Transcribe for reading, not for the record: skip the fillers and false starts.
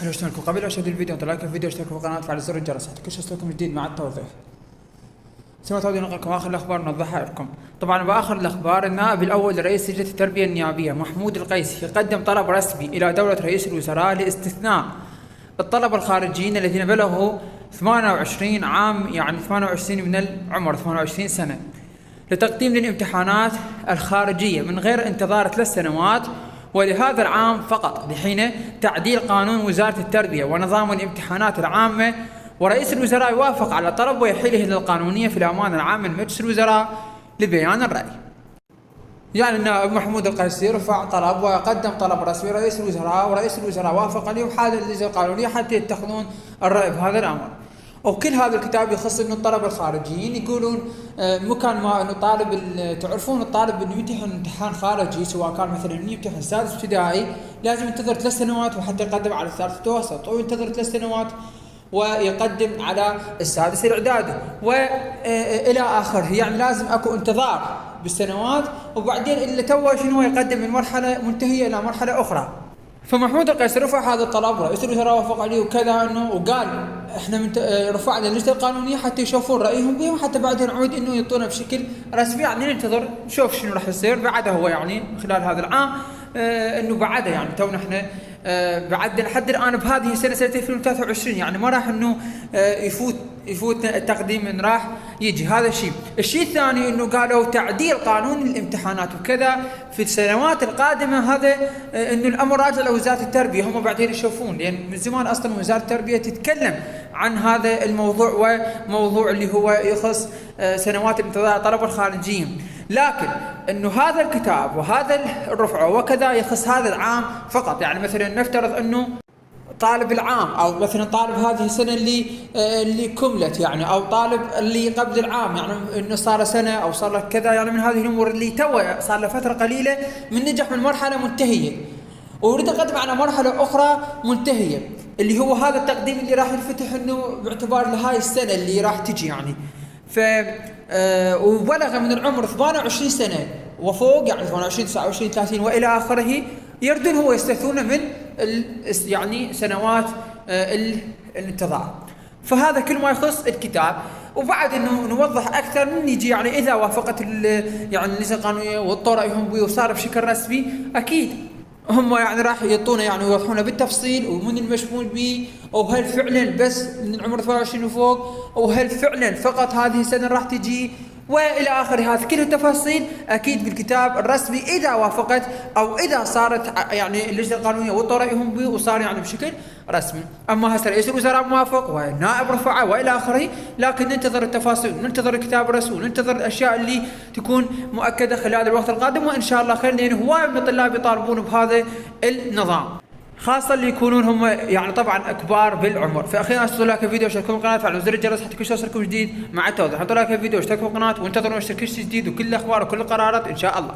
حلو شلونكم؟ قبل لا اشاهد الفيديو انطوا لايك الفيديو اشتركوا في القناه وفعلوا زر الجرس حتى كل شيء يوصلكم جديد مع التوضيح. كما تعودون نقل لكم اخر الاخبار نوضحها لكم. طبعا باخر الاخبار النائب الاول لرئيس لجنه التربيه النيابيه محمود القيسي يقدم طلب رسمي الى دوله رئيس الوزراء لاستثناء الطلبه الخارجيين الذين بلغوا 28 عام، يعني 28 من العمر، 28 سنه، لتقديم للامتحانات الخارجيه من غير انتظار 3 سنوات، ولهذا العام فقط، لحين تعديل قانون وزارة التربية ونظام الامتحانات العامة. ورئيس الوزراء يوافق على طلب ويحيله للقانونية في الأمانة العامة لمجلس الوزراء لبيان الرأي. يعني النائب محمود القيسي رفع طلب وقدم طلب رسمي رئيس الوزراء، ورئيس الوزراء وافق عليه وحال اللجنة القانونية حتى يتخذون الرأي بهذا الأمر. وكل هذا الكتاب يخص انه الطلبه الخارجيين يقولون مكان ما انه طالب، تعرفون الطالب انه يمتحن امتحان خارجي سواء كان مثلا يمتحن السادس ابتدائي لازم ينتظر 3 سنوات وحتى يقدم على الثالث متوسط، او ينتظر 3 سنوات ويقدم على السادس الاعدادي والى اخره. يعني لازم اكو انتظار بالسنوات، وبعدين اللي توه شنو يقدم من مرحله منتهيه الى مرحله اخرى. فمحمود القيسي رفع هذا الطلب، رئيس الوزراء وافق عليه وكذا، انه وقال احنا رفعنا اللجنه القانونيه حتى يشوفون رايهم به، وحتى بعدين نعود انه يعطونا بشكل رسمي. يعني ننتظر نشوف شنو راح يصير بعدها، هو يعني خلال هذا العام انه بعدها، يعني تونا احنا بعد لحد الان بهذه السنه سنه 2023، يعني ما راح انه يفوت التقديم من راح يجي. هذا الشيء. الشيء الثاني انه قالوا تعديل قانون الامتحانات وكذا في السنوات القادمه، هذا انه الامر راجع لوزاره التربيه، هم بعدين يشوفون، لان من زمان اصلا وزاره التربيه تتكلم عن هذا الموضوع، وموضوع اللي هو يخص سنوات انتظار الطلبه الخارجيين. لكن انه هذا الكتاب وهذا الرفع وكذا يخص هذا العام فقط. يعني مثلا نفترض انه طالب العام، او مثلا طالب هذه السنه اللي كملت، يعني او طالب اللي قبل العام، يعني انه صار له سنه او صار له كذا، يعني من هذه الامور اللي توه صار له فتره قليله من نجح من مرحله منتهيه ويريد يقدم على مرحله اخرى منتهيه، اللي هو هذا التقديم اللي راح ينفتح انه باعتبار لهاي السنه اللي راح تجي يعني. وبلغ من العمر 28 سنه وفوق، يعني 28 29 30 والى اخره، يردون هو يستثنون من يعني سنوات الانتظار. فهذا كل ما يخص الكتاب. وبعد انه نوضح اكثر نيجي، يعني اذا وافقت يعني اللجنه القانونيه وطوا رايهم بيه وصار بشكل رسمي، اكيد هم يعني راح يعطونا، يعني يوضحونا بالتفصيل ومن المشمول به، وهل فعلا بس من العمر 28 وفوق، وهل فعلا فقط هذه السنه راح تجي والى اخره. هذه كل التفاصيل اكيد بالكتاب الرسمي اذا وافقت، او اذا صارت يعني اللجنه القانونيه وطوا رايهم به وصار يعني بشكل رسمي. اما هسه رئيس الوزراء موافق والنائب رفعه والى اخره، لكن ننتظر التفاصيل، ننتظر الكتاب الرسمي، وننتظر الاشياء اللي تكون مؤكده خلال الوقت القادم، وان شاء الله خير، لان هوايه من الطلاب يطالبون بهذا النظام، خاصه اللي يكونون هم يعني طبعا كبار بالعمر. فاخيرا اشتركوا لايك الفيديو واشتركوا بالقناه وفعلوا زر الجرس حتى كل شيء يوصلكم جديد مع التوضيح. حطوا لايك الفيديو واشتركوا بالقناه وانتظروا نشر كل شيء جديد وكل الاخبار وكل القرارات ان شاء الله.